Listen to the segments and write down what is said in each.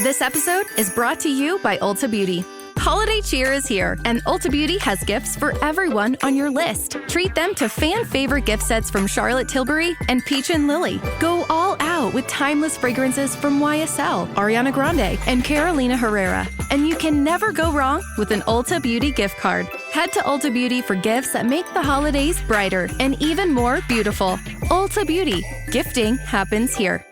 This episode is brought to you by Ulta Beauty. Holiday cheer is here, and Ulta Beauty has gifts for everyone on your list. Treat them to fan-favorite gift sets from Charlotte Tilbury and Peach and Lily. Go all out with timeless fragrances from YSL, Ariana Grande, and Carolina Herrera. And you can never go wrong with an Ulta Beauty gift card. Head to Ulta Beauty for gifts that make the holidays brighter and even more beautiful. Ulta Beauty. Gifting happens here.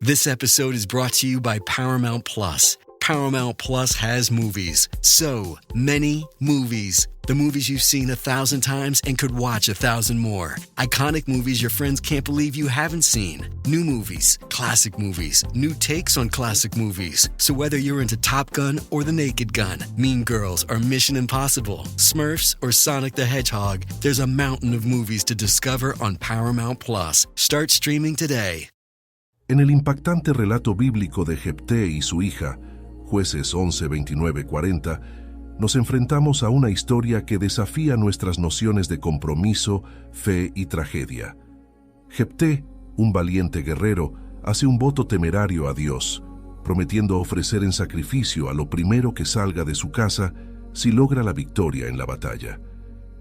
This episode is brought to you by Paramount Plus. Paramount Plus has movies. So many movies. The movies you've seen 1,000 times and could watch 1,000 more. Iconic movies your friends can't believe you haven't seen. New movies, classic movies, new takes on classic movies. So whether you're into Top Gun or The Naked Gun, Mean Girls or Mission Impossible, Smurfs or Sonic the Hedgehog, there's a mountain of movies to discover on Paramount Plus. Start streaming today. En el impactante relato bíblico de Jefté y su hija, Jueces 11, 29, 40, nos enfrentamos a una historia que desafía nuestras nociones de compromiso, fe y tragedia. Jefté, un valiente guerrero, hace un voto temerario a Dios, prometiendo ofrecer en sacrificio a lo primero que salga de su casa si logra la victoria en la batalla.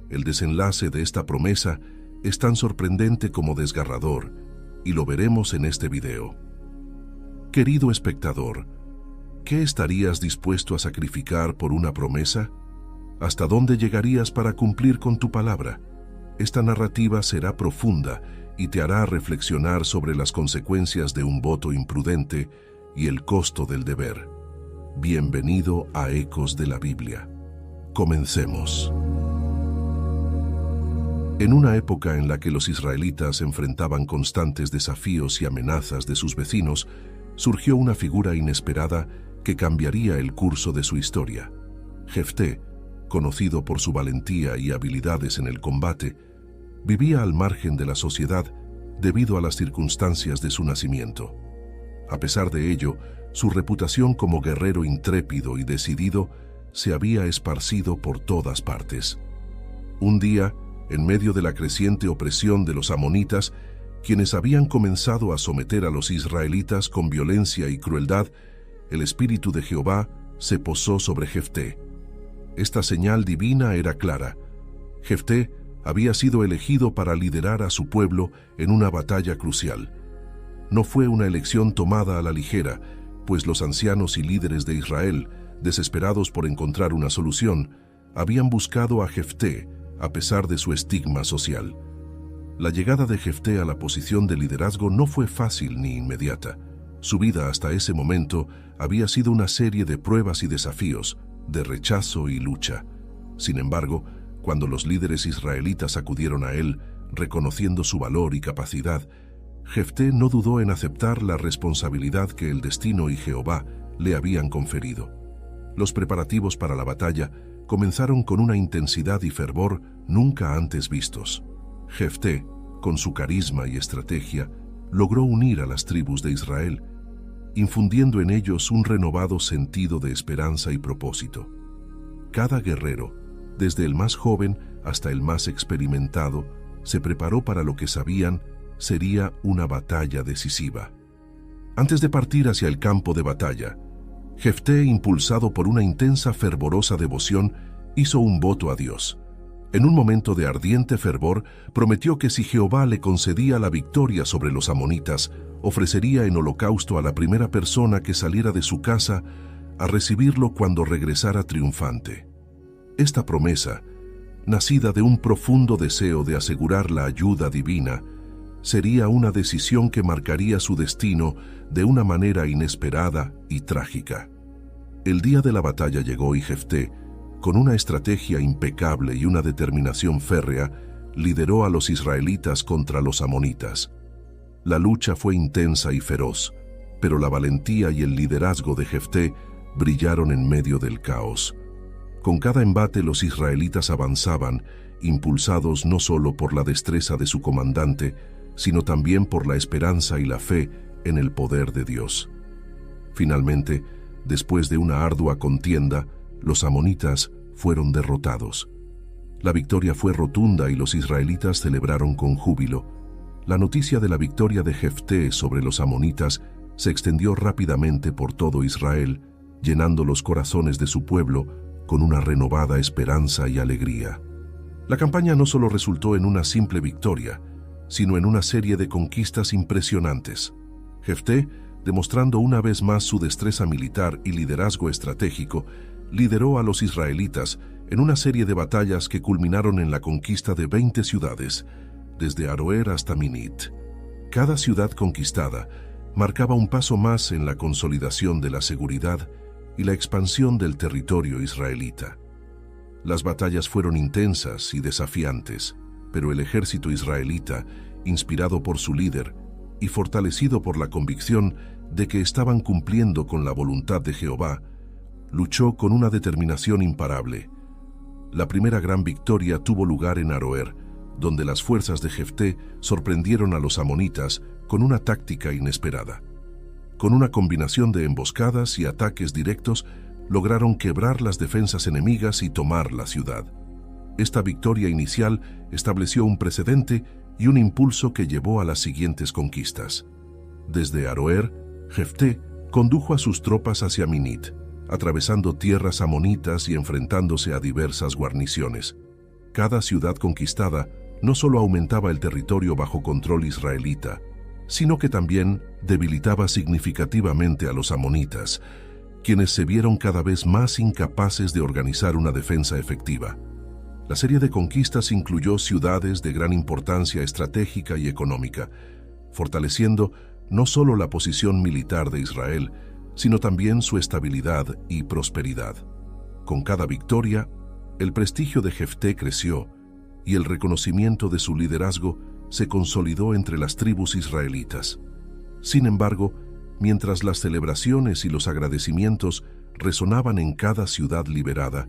El desenlace de esta promesa es tan sorprendente como desgarrador, y lo veremos en este video. Querido espectador, ¿qué estarías dispuesto a sacrificar por una promesa? ¿Hasta dónde llegarías para cumplir con tu palabra? Esta narrativa será profunda y te hará reflexionar sobre las consecuencias de un voto imprudente y el costo del deber. Bienvenido a Ecos de la Biblia. Comencemos. En una época en la que los israelitas enfrentaban constantes desafíos y amenazas de sus vecinos, surgió una figura inesperada que cambiaría el curso de su historia. Jefté, conocido por su valentía y habilidades en el combate, vivía al margen de la sociedad debido a las circunstancias de su nacimiento. A pesar de ello, su reputación como guerrero intrépido y decidido se había esparcido por todas partes. Un día, en medio de la creciente opresión de los amonitas, quienes habían comenzado a someter a los israelitas con violencia y crueldad, el Espíritu de Jehová se posó sobre Jefté. Esta señal divina era clara. Jefté había sido elegido para liderar a su pueblo en una batalla crucial. No fue una elección tomada a la ligera, pues los ancianos y líderes de Israel, desesperados por encontrar una solución, habían buscado a Jefté a pesar de su estigma social. La llegada de Jefté a la posición de liderazgo no fue fácil ni inmediata. Su vida hasta ese momento había sido una serie de pruebas y desafíos, de rechazo y lucha. Sin embargo, cuando los líderes israelitas acudieron a él, reconociendo su valor y capacidad, Jefté no dudó en aceptar la responsabilidad que el destino y Jehová le habían conferido. Los preparativos para la batalla comenzaron con una intensidad y fervor nunca antes vistos. Jefté, con su carisma y estrategia, logró unir a las tribus de Israel, infundiendo en ellos un renovado sentido de esperanza y propósito. Cada guerrero, desde el más joven hasta el más experimentado, se preparó para lo que sabían sería una batalla decisiva. Antes de partir hacia el campo de batalla, Jefté, impulsado por una intensa, fervorosa devoción, hizo un voto a Dios. En un momento de ardiente fervor, prometió que si Jehová le concedía la victoria sobre los amonitas, ofrecería en holocausto a la primera persona que saliera de su casa a recibirlo cuando regresara triunfante. Esta promesa, nacida de un profundo deseo de asegurar la ayuda divina, sería una decisión que marcaría su destino de una manera inesperada y trágica. El día de la batalla llegó y Jefté, con una estrategia impecable y una determinación férrea, lideró a los israelitas contra los amonitas. La lucha fue intensa y feroz, pero la valentía y el liderazgo de Jefté brillaron en medio del caos. Con cada embate los israelitas avanzaban, impulsados no solo por la destreza de su comandante, sino también por la esperanza y la fe en el poder de Dios. Finalmente, después de una ardua contienda, los amonitas fueron derrotados. La victoria fue rotunda y los israelitas celebraron con júbilo. La noticia de la victoria de Jefté sobre los amonitas se extendió rápidamente por todo Israel, llenando los corazones de su pueblo con una renovada esperanza y alegría. La campaña no solo resultó en una simple victoria, sino en una serie de conquistas impresionantes. Jefté, demostrando una vez más su destreza militar y liderazgo estratégico, lideró a los israelitas en una serie de batallas que culminaron en la conquista de 20 ciudades, desde Aroer hasta Minit. Cada ciudad conquistada marcaba un paso más en la consolidación de la seguridad y la expansión del territorio israelita. Las batallas fueron intensas y desafiantes, pero el ejército israelita, inspirado por su líder y fortalecido por la convicción de que estaban cumpliendo con la voluntad de Jehová, luchó con una determinación imparable. La primera gran victoria tuvo lugar en Aroer, donde las fuerzas de Jefté sorprendieron a los amonitas con una táctica inesperada. Con una combinación de emboscadas y ataques directos, lograron quebrar las defensas enemigas y tomar la ciudad. Esta victoria inicial estableció un precedente y un impulso que llevó a las siguientes conquistas. Desde Aroer, Jefté condujo a sus tropas hacia Minit, atravesando tierras amonitas y enfrentándose a diversas guarniciones. Cada ciudad conquistada no solo aumentaba el territorio bajo control israelita, sino que también debilitaba significativamente a los amonitas, quienes se vieron cada vez más incapaces de organizar una defensa efectiva. La serie de conquistas incluyó ciudades de gran importancia estratégica y económica, fortaleciendo no solo la posición militar de Israel, sino también su estabilidad y prosperidad. Con cada victoria, el prestigio de Jefté creció y el reconocimiento de su liderazgo se consolidó entre las tribus israelitas. Sin embargo, mientras las celebraciones y los agradecimientos resonaban en cada ciudad liberada,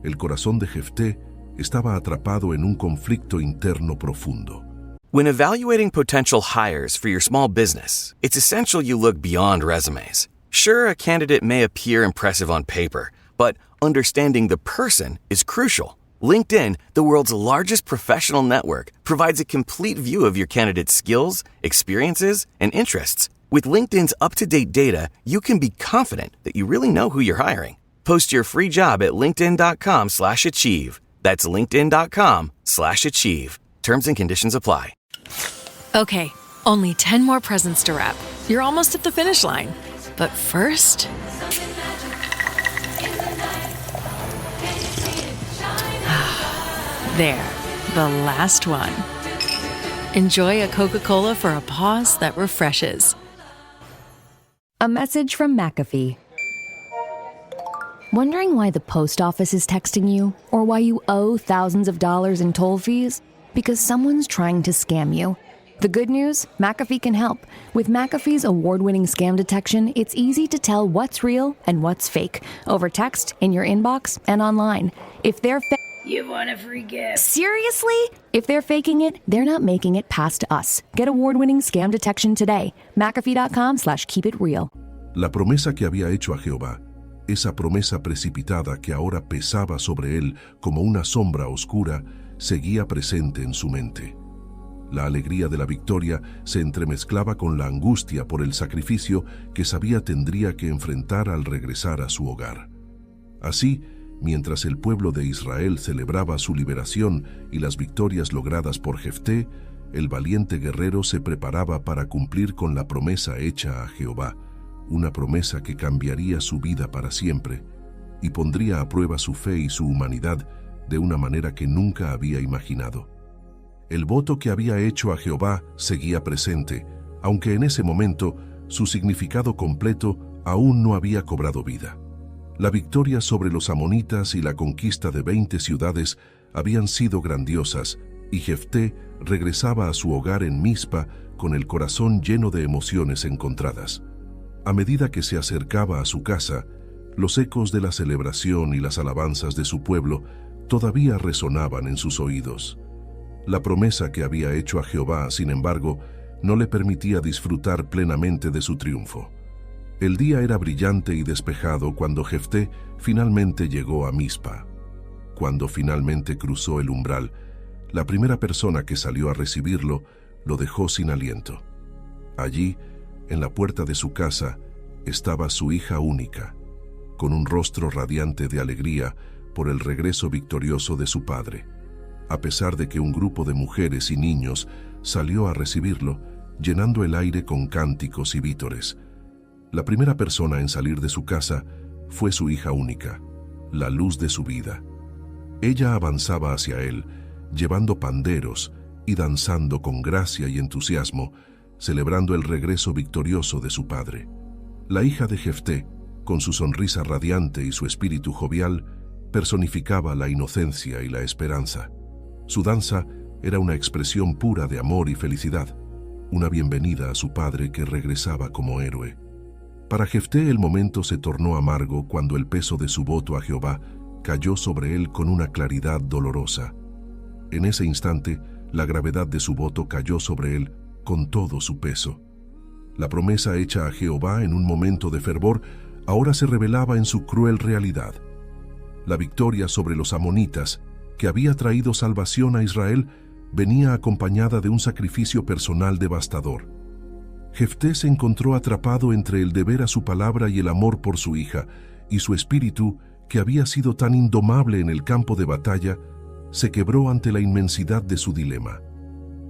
el corazón de Jefté estaba atrapado en un conflicto interno profundo. When evaluating potential hires for your small business, it's essential you look beyond resumes. Sure, a candidate may appear impressive on paper, but understanding the person is crucial. LinkedIn, the world's largest professional network, provides a complete view of your candidate's skills, experiences, and interests. With LinkedIn's up-to-date data, you can be confident that you really know who you're hiring. Post your free job at linkedin.com/achieve. That's linkedin.com/achieve. Terms and conditions apply. Okay, only 10 more presents to wrap. You're almost at the finish line. But first... There, the last one. Enjoy a Coca-Cola for a pause that refreshes. A message from McAfee. Wondering why the post office is texting you or why you owe thousands of dollars in toll fees? Because someone's trying to scam you. The good news? McAfee can help. With McAfee's award-winning scam detection, it's easy to tell what's real and what's fake over text, in your inbox, and online. If they're You want a free gift. Seriously? If they're faking it, they're not making it past us. Get award-winning scam detection today. McAfee.com/keepitreal. La promesa que había hecho a Jehová, esa promesa precipitada que ahora pesaba sobre él como una sombra oscura, seguía presente en su mente. La alegría de la victoria se entremezclaba con la angustia por el sacrificio que sabía tendría que enfrentar al regresar a su hogar. Así, mientras el pueblo de Israel celebraba su liberación y las victorias logradas por Jefté, el valiente guerrero se preparaba para cumplir con la promesa hecha a Jehová, una promesa que cambiaría su vida para siempre y pondría a prueba su fe y su humanidad de una manera que nunca había imaginado. El voto que había hecho a Jehová seguía presente, aunque en ese momento su significado completo aún no había cobrado vida. La victoria sobre los amonitas y la conquista de 20 ciudades habían sido grandiosas, y Jefté regresaba a su hogar en Mizpa con el corazón lleno de emociones encontradas. A medida que se acercaba a su casa, los ecos de la celebración y las alabanzas de su pueblo todavía resonaban en sus oídos. La promesa que había hecho a Jehová, sin embargo, no le permitía disfrutar plenamente de su triunfo. El día era brillante y despejado cuando Jefté finalmente llegó a Mizpa. Cuando finalmente cruzó el umbral, la primera persona que salió a recibirlo lo dejó sin aliento. Allí, en la puerta de su casa, estaba su hija única, con un rostro radiante de alegría por el regreso victorioso de su padre. A pesar de que un grupo de mujeres y niños salió a recibirlo, llenando el aire con cánticos y vítores, la primera persona en salir de su casa fue su hija única, la luz de su vida. Ella avanzaba hacia él, llevando panderos y danzando con gracia y entusiasmo, celebrando el regreso victorioso de su padre. La hija de Jefté, con su sonrisa radiante y su espíritu jovial, personificaba la inocencia y la esperanza. Su danza era una expresión pura de amor y felicidad, una bienvenida a su padre que regresaba como héroe. Para Jefté el momento se tornó amargo cuando el peso de su voto a Jehová cayó sobre él con una claridad dolorosa. En ese instante, la gravedad de su voto cayó sobre él con todo su peso. La promesa hecha a Jehová en un momento de fervor ahora se revelaba en su cruel realidad. La victoria sobre los amonitas, que había traído salvación a Israel, venía acompañada de un sacrificio personal devastador. Jefté se encontró atrapado entre el deber a su palabra y el amor por su hija, y su espíritu, que había sido tan indomable en el campo de batalla, se quebró ante la inmensidad de su dilema.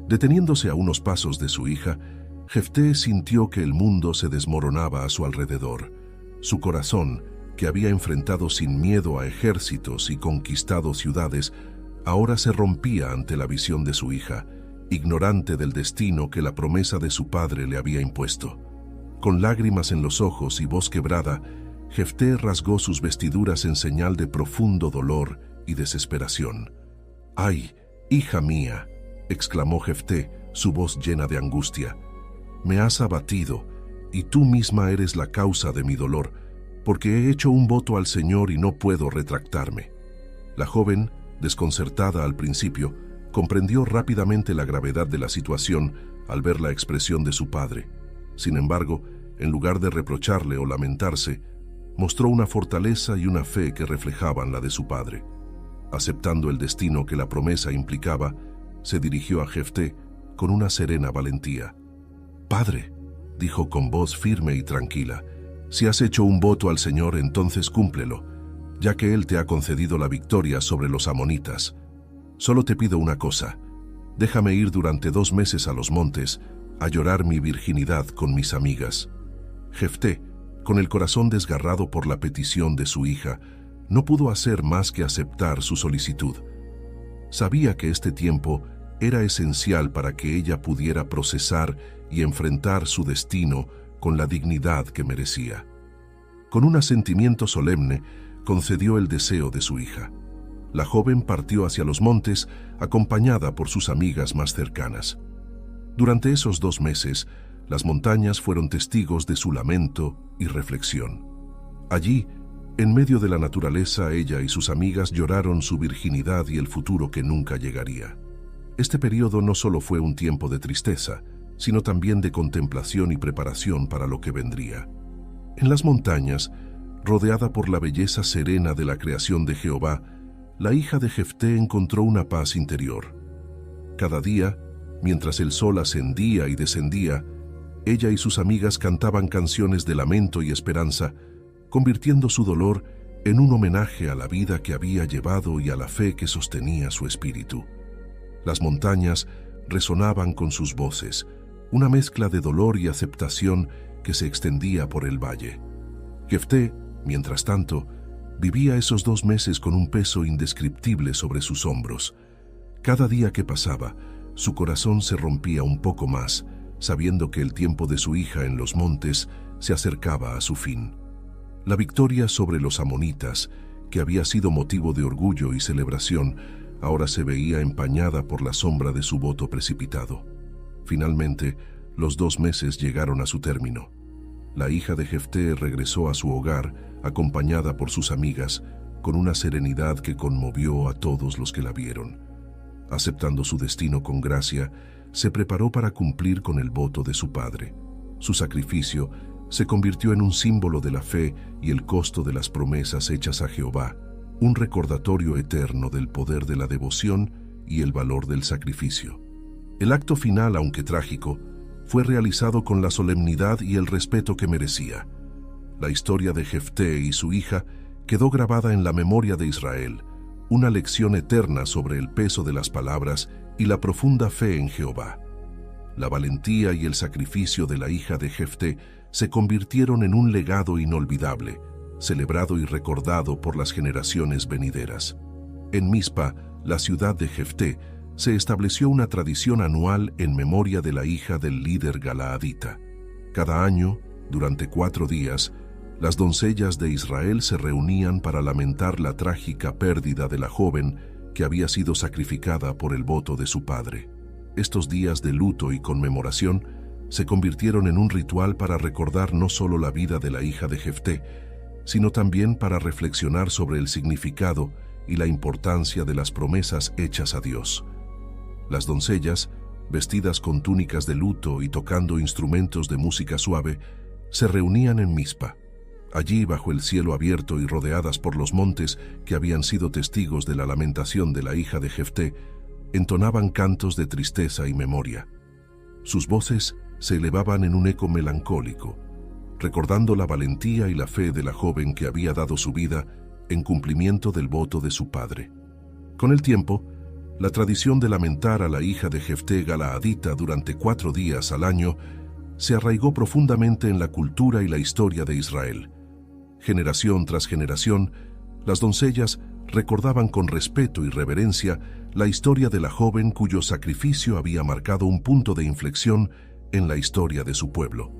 Deteniéndose a unos pasos de su hija, Jefté sintió que el mundo se desmoronaba a su alrededor. Su corazón, que había enfrentado sin miedo a ejércitos y conquistado ciudades, ahora se rompía ante la visión de su hija, ignorante del destino que la promesa de su padre le había impuesto. Con lágrimas en los ojos y voz quebrada, Jefté rasgó sus vestiduras en señal de profundo dolor y desesperación. «¡Ay, hija mía!», exclamó Jefté, su voz llena de angustia. «Me has abatido, y tú misma eres la causa de mi dolor, porque he hecho un voto al Señor y no puedo retractarme». La joven, desconcertada al principio, comprendió rápidamente la gravedad de la situación al ver la expresión de su padre. Sin embargo, en lugar de reprocharle o lamentarse, mostró una fortaleza y una fe que reflejaban la de su padre. Aceptando el destino que la promesa implicaba, se dirigió a Jefté con una serena valentía. «Padre», dijo con voz firme y tranquila, «si has hecho un voto al Señor, entonces cúmplelo, ya que Él te ha concedido la victoria sobre los amonitas. Solo te pido una cosa, déjame ir durante 2 meses a los montes a llorar mi virginidad con mis amigas». Jefté, con el corazón desgarrado por la petición de su hija, no pudo hacer más que aceptar su solicitud. Sabía que este tiempo era esencial para que ella pudiera procesar y enfrentar su destino con la dignidad que merecía. Con un asentimiento solemne, concedió el deseo de su hija. La joven partió hacia los montes, acompañada por sus amigas más cercanas. Durante esos 2 meses, las montañas fueron testigos de su lamento y reflexión. Allí, en medio de la naturaleza, ella y sus amigas lloraron su virginidad y el futuro que nunca llegaría. Este periodo no solo fue un tiempo de tristeza, sino también de contemplación y preparación para lo que vendría. En las montañas, rodeada por la belleza serena de la creación de Jehová, la hija de Jefté encontró una paz interior. Cada día, mientras el sol ascendía y descendía, ella y sus amigas cantaban canciones de lamento y esperanza, convirtiendo su dolor en un homenaje a la vida que había llevado y a la fe que sostenía su espíritu. Las montañas resonaban con sus voces, una mezcla de dolor y aceptación que se extendía por el valle. Jefté, mientras tanto, vivía esos 2 meses con un peso indescriptible sobre sus hombros. Cada día que pasaba, su corazón se rompía un poco más, sabiendo que el tiempo de su hija en los montes se acercaba a su fin. La victoria sobre los amonitas, que había sido motivo de orgullo y celebración, ahora se veía empañada por la sombra de su voto precipitado. Finalmente, los 2 meses llegaron a su término. La hija de Jefté regresó a su hogar, acompañada por sus amigas, con una serenidad que conmovió a todos los que la vieron. Aceptando su destino con gracia, se preparó para cumplir con el voto de su padre. Su sacrificio se convirtió en un símbolo de la fe y el costo de las promesas hechas a Jehová, un recordatorio eterno del poder de la devoción y el valor del sacrificio. El acto final, aunque trágico, fue realizado con la solemnidad y el respeto que merecía. La historia de Jefté y su hija quedó grabada en la memoria de Israel, una lección eterna sobre el peso de las palabras y la profunda fe en Jehová. La valentía y el sacrificio de la hija de Jefté se convirtieron en un legado inolvidable, celebrado y recordado por las generaciones venideras. En Mizpa, la ciudad de Jefté, se estableció una tradición anual en memoria de la hija del líder galaadita. Cada año, durante 4 días, las doncellas de Israel se reunían para lamentar la trágica pérdida de la joven que había sido sacrificada por el voto de su padre. Estos días de luto y conmemoración se convirtieron en un ritual para recordar no solo la vida de la hija de Jefté, sino también para reflexionar sobre el significado y la importancia de las promesas hechas a Dios. Las doncellas, vestidas con túnicas de luto y tocando instrumentos de música suave, se reunían en Mizpa. Allí, bajo el cielo abierto y rodeadas por los montes que habían sido testigos de la lamentación de la hija de Jefté, entonaban cantos de tristeza y memoria. Sus voces se elevaban en un eco melancólico, recordando la valentía y la fe de la joven que había dado su vida en cumplimiento del voto de su padre. Con el tiempo, la tradición de lamentar a la hija de Jefté galaadita durante 4 días al año se arraigó profundamente en la cultura y la historia de Israel. Generación tras generación, las doncellas recordaban con respeto y reverencia la historia de la joven cuyo sacrificio había marcado un punto de inflexión en la historia de su pueblo.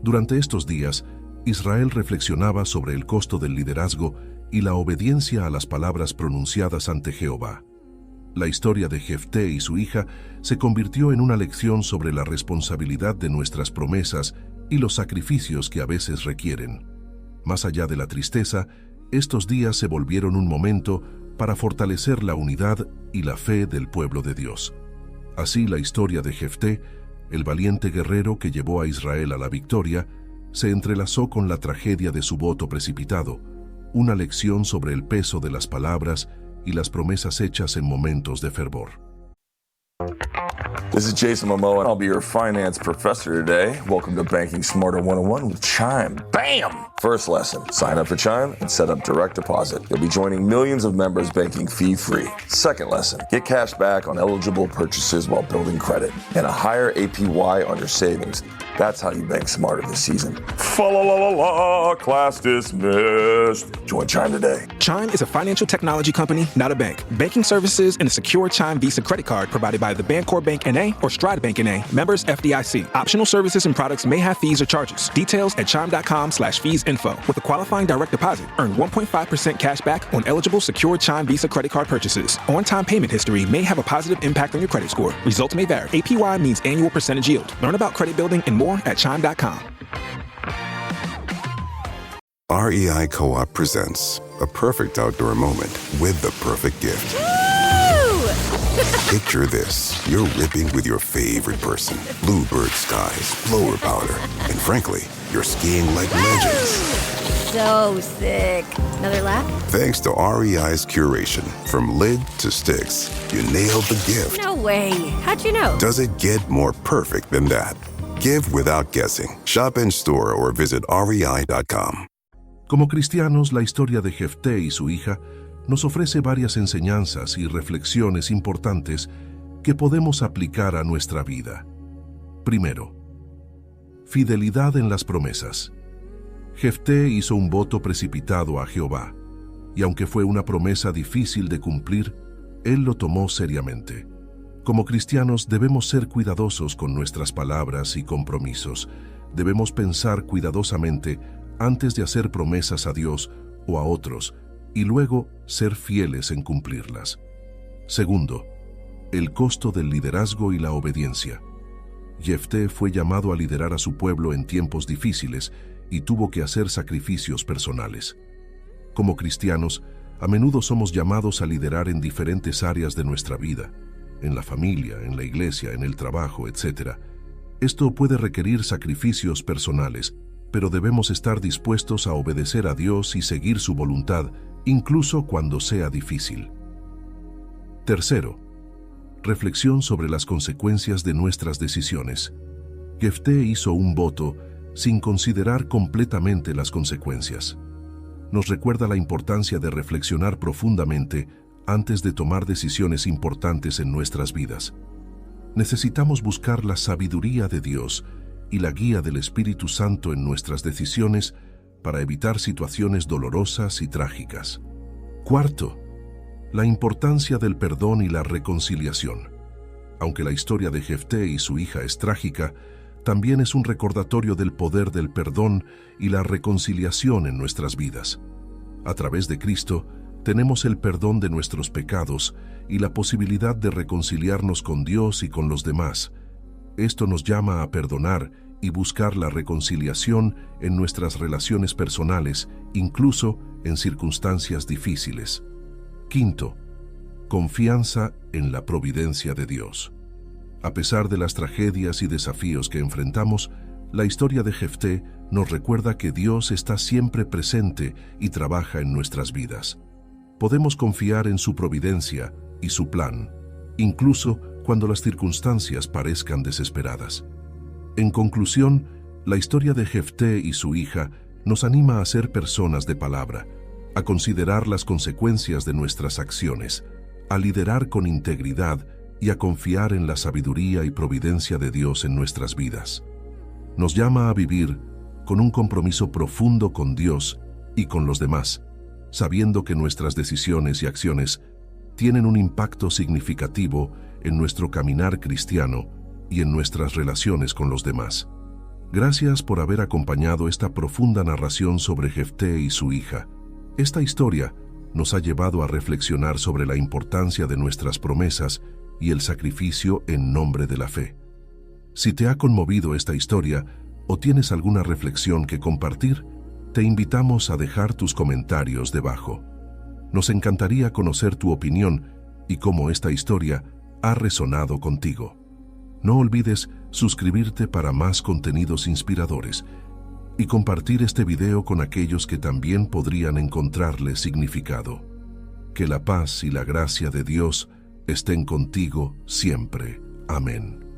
Durante estos días, Israel reflexionaba sobre el costo del liderazgo y la obediencia a las palabras pronunciadas ante Jehová. La historia de Jefté y su hija se convirtió en una lección sobre la responsabilidad de nuestras promesas y los sacrificios que a veces requieren. Más allá de la tristeza, estos días se volvieron un momento para fortalecer la unidad y la fe del pueblo de Dios. Así, la historia de Jefté, el valiente guerrero que llevó a Israel a la victoria, se entrelazó con la tragedia de su voto precipitado, una lección sobre el peso de las palabras y las promesas hechas en momentos de fervor. This is Jason Momoa, and I'll be your finance professor today. Welcome to Banking Smarter 101 with Chime. Bam! First lesson, sign up for Chime and set up direct deposit. You'll be joining millions of members banking fee-free. Second lesson, get cash back on eligible purchases while building credit and a higher APY on your savings. That's how you bank smarter this season. Fa-la-la-la-la, class dismissed. Join Chime today. Chime is a financial technology company, not a bank. Banking services and a secure Chime Visa credit card provided by the Bancorp Bank N.A. or Stride Bank N.A. Members FDIC. Optional services and products may have fees or charges. Details at chime.com/feesinfo. With a qualifying direct deposit, earn 1.5% cash back on eligible secure Chime Visa credit card purchases. On-time payment history may have a positive impact on your credit score. Results may vary. APY means annual percentage yield. Learn about credit building and more at chime.com. REI Co-op presents a perfect outdoor moment with the perfect gift. Picture this. You're ripping with your favorite person. Bluebird skies, blower powder, and frankly, you're skiing like legends. So sick. Another lap? Thanks to REI's curation, from lid to sticks, you nailed the gift. No way. How'd you know? Does it get more perfect than that? Give without guessing. Shop in store or visit rei.com. Como cristianos, la historia de Jefté y su hija nos ofrece varias enseñanzas y reflexiones importantes que podemos aplicar a nuestra vida. Primero, fidelidad en las promesas. Jefté hizo un voto precipitado a Jehová, y aunque fue una promesa difícil de cumplir, él lo tomó seriamente. Como cristianos debemos ser cuidadosos con nuestras palabras y compromisos. Debemos pensar cuidadosamente antes de hacer promesas a Dios o a otros, y luego ser fieles en cumplirlas. Segundo, el costo del liderazgo y la obediencia. Jefté fue llamado a liderar a su pueblo en tiempos difíciles y tuvo que hacer sacrificios personales. Como cristianos, a menudo somos llamados a liderar en diferentes áreas de nuestra vida, en la familia, en la iglesia, en el trabajo, etc. Esto puede requerir sacrificios personales, pero debemos estar dispuestos a obedecer a Dios y seguir su voluntad, incluso cuando sea difícil. Tercero, reflexión sobre las consecuencias de nuestras decisiones. Jefté hizo un voto sin considerar completamente las consecuencias. Nos recuerda la importancia de reflexionar profundamente antes de tomar decisiones importantes en nuestras vidas. Necesitamos buscar la sabiduría de Dios y la guía del Espíritu Santo en nuestras decisiones para evitar situaciones dolorosas y trágicas. Cuarto, la importancia del perdón y la reconciliación. Aunque la historia de Jefté y su hija es trágica, también es un recordatorio del poder del perdón y la reconciliación en nuestras vidas. A través de Cristo, tenemos el perdón de nuestros pecados y la posibilidad de reconciliarnos con Dios y con los demás. Esto nos llama a perdonar y buscar la reconciliación en nuestras relaciones personales, incluso en circunstancias difíciles. Quinto, confianza en la providencia de Dios. A pesar de las tragedias y desafíos que enfrentamos, la historia de Jefté nos recuerda que Dios está siempre presente y trabaja en nuestras vidas. Podemos confiar en su providencia y su plan, incluso cuando las circunstancias parezcan desesperadas. En conclusión, la historia de Jefté y su hija nos anima a ser personas de palabra, a considerar las consecuencias de nuestras acciones, a liderar con integridad y a confiar en la sabiduría y providencia de Dios en nuestras vidas. Nos llama a vivir con un compromiso profundo con Dios y con los demás, sabiendo que nuestras decisiones y acciones tienen un impacto significativo en nuestro caminar cristiano y en nuestras relaciones con los demás. Gracias por haber acompañado esta profunda narración sobre Jefté y su hija. Esta historia nos ha llevado a reflexionar sobre la importancia de nuestras promesas y el sacrificio en nombre de la fe. Si te ha conmovido esta historia o tienes alguna reflexión que compartir, te invitamos a dejar tus comentarios debajo. Nos encantaría conocer tu opinión y cómo esta historia ha resonado contigo. No olvides suscribirte para más contenidos inspiradores y compartir este video con aquellos que también podrían encontrarle significado. Que la paz y la gracia de Dios estén contigo siempre. Amén.